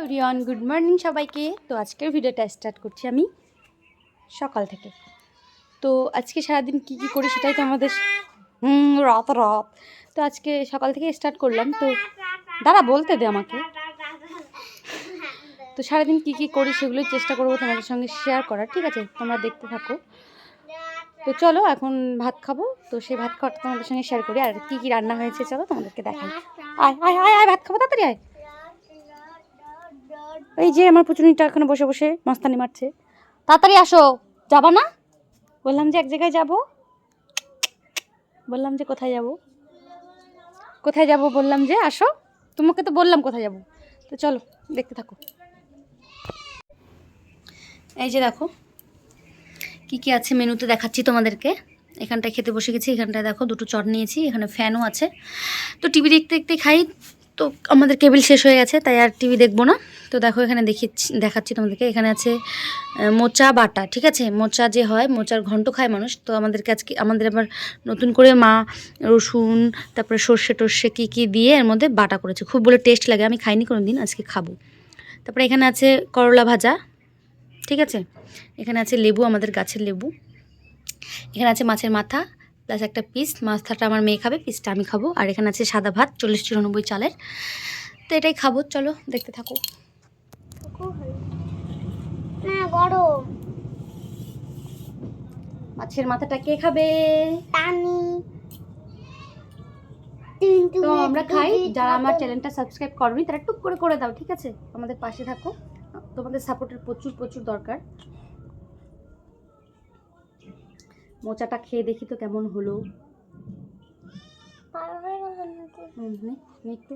Everyone, good morning সবাইকে। তো আজকের ভিডিওটা স্টার্ট করছি আমি সকাল থেকে। তো আজকে সারাদিন কি কি করি সেটাই তো আমাদের রাত রাত তো আজকে সকাল থেকে স্টার্ট করলাম। তো দাঁড়া বলতে দে আমাকে। তো সারাদিন কি কি করি সেগুলোই চেষ্টা করবো তোমাদের সঙ্গে শেয়ার করার, ঠিক আছে? তোমরা দেখতে থাকো। তো চলো এখন ভাত খাবো, তো সেই ভাত খাওয়াটা তোমাদের সঙ্গে শেয়ার করি। আর কি কি রান্না হয়েছে চলো তোমাদেরকে দেখাই। আয় আয় আয় আয় ভাত খাবো, তাড়াতাড়ি আয়। এই যে আমার পুচুনিটা এখানে বসে বসে মস্তানি মারছে। তাড়াতাড়ি আসো, যাবা না? বললাম যে এক জায়গায় যাব, বললাম যে কোথায় যাব, কোথায় যাব বললাম যে আসো। তোমাকে তো বললাম কোথায় যাব। তো চলো দেখতে থাকো। এই যে দেখো কি কি আছে মেনুতে দেখাচ্ছি তোমাদেরকে। এখানটায় খেতে বসে গেছি, এখানটায় দেখো দুটো চট নিয়েছি, এখানে ফ্যানও আছে। তো টিভি দেখতে দেখতে খাই। তো আমাদের কেবিল শেষ হয়ে গেছে, তাই আর টিভি দেখবো না। তো দেখো এখানে দেখাচ্ছি তোমাদেরকে। এখানে আছে মোচা বাটা, ঠিক আছে? মোচা যে হয়, মোচার ঘন্ট খায় মানুষ। তো আমাদেরকে আজকে আমাদের আবার নতুন করে মা রসুন তারপরে সর্ষে টর্ষে কী কী দিয়ে এর মধ্যে বাটা করেছে, খুব বলে টেস্ট লাগে। আমি খাইনি কোনো দিন, আজকে খাবো। তারপরে এখানে আছে করলা ভাজা, ঠিক আছে? এখানে আছে লেবু, আমাদের গাছের লেবু। এখানে আছে মাছের মাথা প্লাস একটা পিস, মাথাটা আমার মেয়ে খাবে, পিসটা আমি খাবো। আর এখানে আছে সাদা ভাত 40-94 চালের। তো এটাই খাবো, চলো দেখতে থাকো। মাছের মাথাটা কে খাবে? তো আমরা খাই। যারা আমার চ্যানেলটা সাবস্ক্রাইব করনি তারা টুক করে করে দাও, ঠিক আছে? আমাদের পাশে থাকো, তোমাদের সাপোর্টের প্রচুর প্রচুর দরকার। মোচাটা খেয়ে দেখি তো কেমন হলো। একটু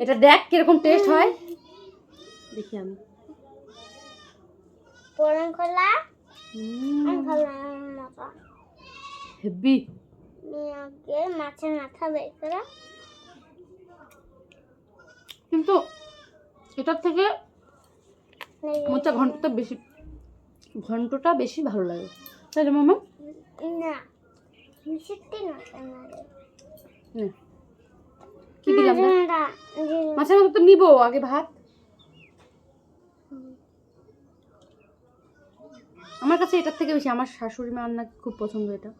এটা দেখ কিরকম টেস্ট হয়, দেখি আমি। হেভি মাছের মাথা বের করা, কিন্তু এটার থেকে মোচা ঘন্টটা বেশি ভালো লাগে, তাই না মামা? না কি দিলাম? মাছের মাথা তো নিবো আগে, ভাত। আমার কাছে এটার থেকে বেশি আমার শাশুড়ি মা রান্না খুব পছন্দ। এটা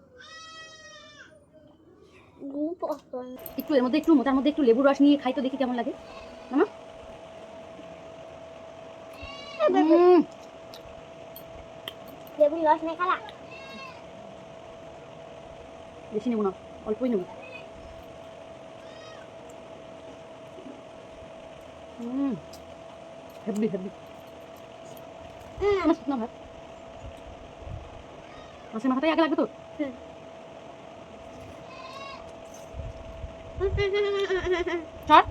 একটু এর মধ্যে একটু মোটার মধ্যে একটু লেবু রস নিয়ে খাই তো দেখি কেমন লাগে। মামা লেবু রস নেই খালা, বেশি নেবো না, অল্পই নেবো। হেভি হেভি আমার শুকনো ভাত। মাছের মাথাটাই আগে লাগবে তো। চট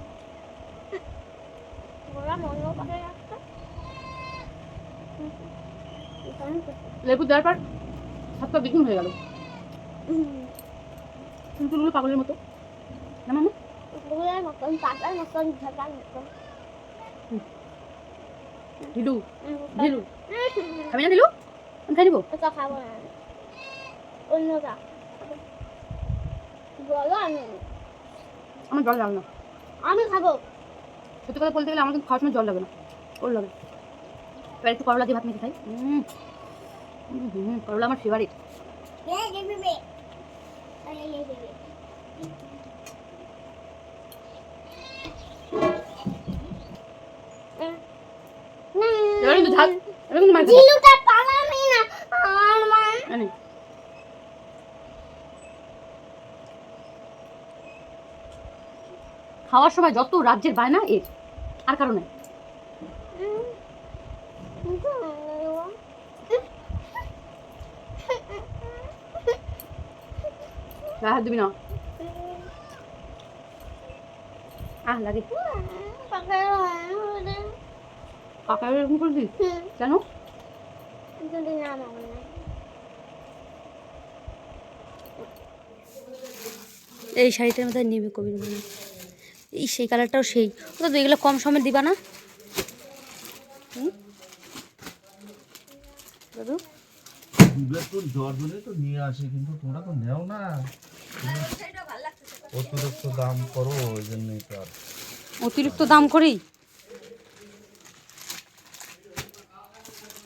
লেবু দেওয়ার পর হাতটা দ্বিগুণ হয়ে গেল, চুলগুলো পাগলের মতো না মামা? ঢিলু ঢিলু খাবি না? ঢিলু আমি খাই নিবো। খাবো না, অন্যটা বলো। আমার জল লাগে না, আমি খাবো। সত্যি কথা বলতে গেলে আমার কিন্তু খাওয়ার সময় জল লাগে না, ওর লাগে। এবার একটু করলা দিয়ে ভাত মেখে খাই। করলা আমার ফেভারিট। খাওয়ার সময় যত রাজ্যের বায়না এর, আর কারণে হাত দিবি না, লাগে। কাকা এরকম করবি কেন? এই শাড়িটার মধ্যে নিবে কবির মনে, এই সেই কালারটাও সেই। তো এগুলো কম সময় দিবা না দাদু? জ্বর হলে তো নিয়ে আসে, কিন্তু তোমরা তো নেও না, অতিরিক্ত দাম করো, ওই জন্যই তো। আর অতিরিক্ত দাম করি?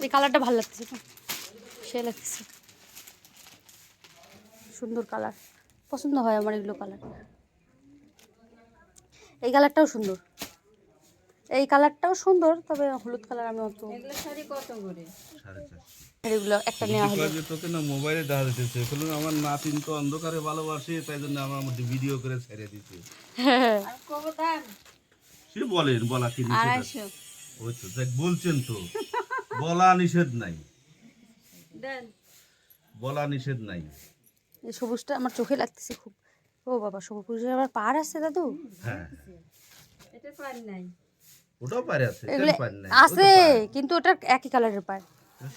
এই কালারটা ভালো লাগতেছে তো, সে লাগতেছে, সুন্দর কালার, পছন্দ হয় আমার এগুলো কালার। এই কালারটাও সুন্দর, এই কালারটাও সুন্দর, তবে হলুদ কালার আমি অত। এগুলো শাড়ি কত করে? 450। এগুলো একটা নেওয়া হলো। তোকে না মোবাইলে দেখা দিতেছে, এগুলো আমার নাতিন তো অন্ধকারে ভালোবাসে, তাই জন্য আমার মধ্যে ভিডিও করে ছেড়ে দিচ্ছে। হ্যাঁ, আর কত দাম? সে বলেন, বলা কি নিষেধ আছে? 250 ওই তো দেখ বলছেন তো, বলা নিষেধ নাই, দেন। বলা নিষেধ নাই। এই সবুজটা আমার চোখে লাগতেছে খুব। ও বাবা, সবুজের আবার পাড় আছে দাদু? হ্যাঁ, এটা পার নাই। ওটাও পারে আছে, এগুলো কেন পারে নাই? আছে, কিন্তু ওটা একই কালারের পাড়।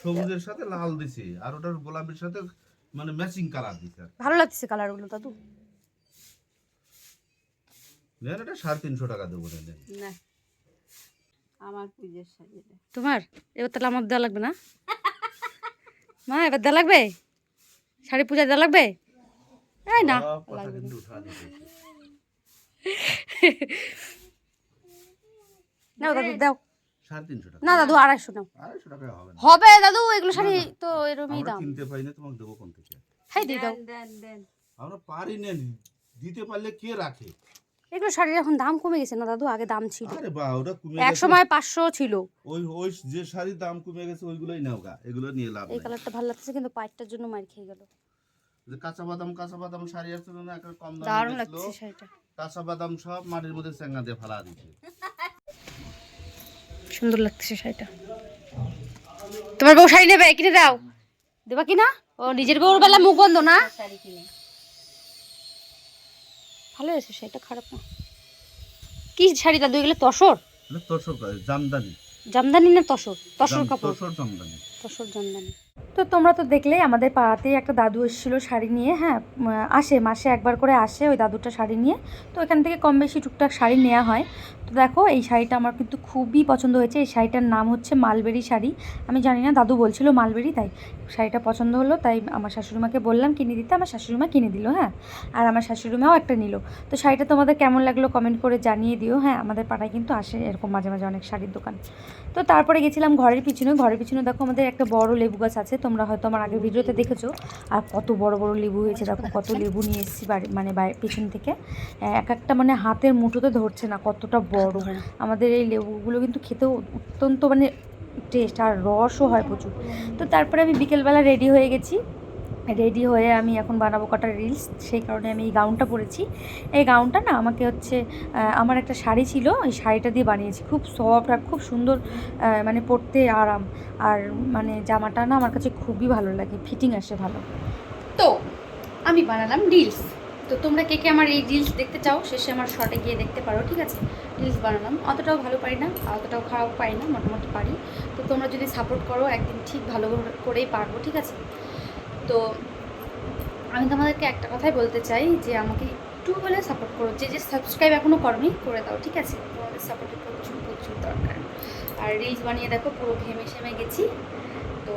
সবুজের সাথে লাল দিছে, আর ওটার গোলাপের সাথে মানে ম্যাচিং কালার দিছে। ভালো লাগতেছে কালারগুলো দাদু। নেন, এটা 350 টাকা দেবো নেন। না, আমার পূজার শাড়ি এটা। তোমার এবার তাহলে আমার দেওয়া লাগবে না মা? এবার দেওয়া লাগবে, শাড়ি পূজা দেওয়া লাগবে? এই না, সব কথা কিন্তু উঠা দিতেছে। নাও দাদু দাও। 350 টাকা। না দাদু 250 নাও। 250 টাকায় হবে না। হবে দাদু, এগুলো শাড়ি তো এরকমই আমরা দাম। কিনতে পাই না, তোমাকে দেবো কোন থেকে? হাই দিয়ে দাও। দেন দেন দেন। আমরা পারি না, দিতে পারলে কে রাখে? এগুলো শাড়ির এখন দাম কমে গেছে না দাদু? আগে দাম ছিল, আরে বা, ওটা কমে এক গেছে। সময় 500 ছিল। ওই ওই যে শাড়ির দাম কমে গেছে ওইগুলোই নাও গা, এগুলো নিয়ে লাভ এই নাই। কালারটা ভালো লাগতেছে, কিন্তু পাইটটার জন্য মার খেয়ে গেল। যে কাঁচা বাদাম শাড়ি আছে না, একটা কম দামে দারুণ বেচলো, লাগছে শাড়িটা, কাঁচা বাদাম সব মাটির মধ্যে চেঙ্গা দিয়ে ফালা দিচ্ছে। সুন্দর লাগতেছে শাড়িটা। তোমার বউ শাড়ি নেবে, কিনে দাও। দেবা কি না? ও নিজের বউর বেলা মুখ বন্ধ না। শাড়ি কিনে। ভালো হয়েছে শাড়িটা, খারাপ না। কি শাড়ি দাদু এগুলো? তসর? এটা তসর কাজ, জামদানি। জামদানি না তসর? তসর কাপড়, তসর জামদানি। তসর জামদানি। তো তোমরা তো দেখলেই আমাদের পাড়াতেই একটা দাদু এসেছিলো শাড়ি নিয়ে। হ্যাঁ, আসে, মাসে একবার করে আসে ওই দাদুটা শাড়ি নিয়ে। তো এখান থেকে কম বেশি টুকটাক শাড়ি নেওয়া হয়। তো দেখো, এই শাড়িটা আমার কিন্তু খুবই পছন্দ হয়েছে। এই শাড়িটার নাম হচ্ছে মালবেরি শাড়ি। আমি জানি না, দাদু বলছিল মালবেরি, তাই শাড়িটা পছন্দ হলো, তাই আমার শাশুড়িমাকে বললাম কিনে দিতে। আমার শাশুড়িমা কিনে দিল। হ্যাঁ, আর আমার শাশুড়িমাও একটা নিল। তো শাড়িটা তোমাদের কেমন লাগলো কমেন্ট করে জানিয়ে দিও। হ্যাঁ, আমাদের পাড়ায় কিন্তু আসে এরকম মাঝে মাঝে অনেক শাড়ির দোকান। তো তারপরে গেছিলাম ঘরের পিছনে। ঘরের পিছনে দেখো আমাদের একটা বড় লেবু গাছ আছে, তোমরা হয়তো আমার আগের ভিডিওতে দেখেছো। আর কত বড় বড় লেবু হয়েছে দেখো, কত লেবু নিয়ে এসেছি বাড়ি, মানে পিছন থেকে। এক একটা মানে হাতের মুঠোতে ধরছে না, কতটা বড়। আমাদের এই লেবুগুলো কিন্তু খেতেও অত্যন্ত মানে টেস্ট, আর রসও হয় প্রচুর। তো তারপরে আমি বিকেলবেলা রেডি হয়ে গেছি। রেডি হয়ে আমি এখন বানাবো কটা রিলস, সেই কারণে আমি এই গাউনটা পরেছি। এই গাউনটা না আমাকে হচ্ছে আমার একটা শাড়ি ছিল, এই শাড়িটা দিয়ে বানিয়েছি। খুব সফট আর খুব সুন্দর, মানে পরতে আরাম। আর মানে জামাটা না আমার কাছে খুবই ভালো লাগে, ফিটিং আসে ভালো। তো আমি বানালাম রিলস। তো তোমরা কে কে আমার এই রিলস দেখতে চাও, শেষে আমার শর্টে গিয়ে দেখতে পারো, ঠিক আছে? রিলস বানালাম, অতটাও ভালো পারি না, অতটাও খারাপ পারি না, মোটামুটি পারি। তো তোমরা যদি সাপোর্ট করো, একদিন ঠিক ভালো করেই পারবো, ঠিক আছে? তো আমি তোমাদেরকে একটা কথাই বলতে চাই, যে আমাকে একটু হলে সাপোর্ট করো। যে যে সাবস্ক্রাইব এখনও করোনি, করে দাও, ঠিক আছে? তোমাদের সাপোর্টের প্রচুর প্রচুর দরকার। আর রিলস বানিয়ে দেখো পুরো ঘেমে সেমে গেছি। তো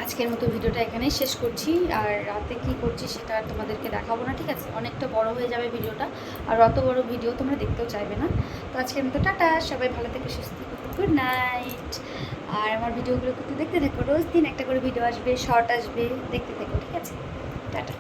আজকের মতো ভিডিওটা এখানেই শেষ করছি। আর রাতে কি করছি সেটা আর তোমাদেরকে দেখাবো না, ঠিক আছে? অনেকটা বড় হয়ে যাবে ভিডিওটা, আর অত বড় ভিডিও তোমরা দেখতেও চাইবে না। তো আজকের মতো টাটা, সবাই ভালো থেকে সুস্থ থেকো, গুড নাইট। আর আমার ভিডিওগুলো কিন্তু দেখতে থাকো, রোজ দিন একটা করে ভিডিও আসবে, শর্ট আসবে, দেখতে থাকো, ঠিক আছে? টাটা।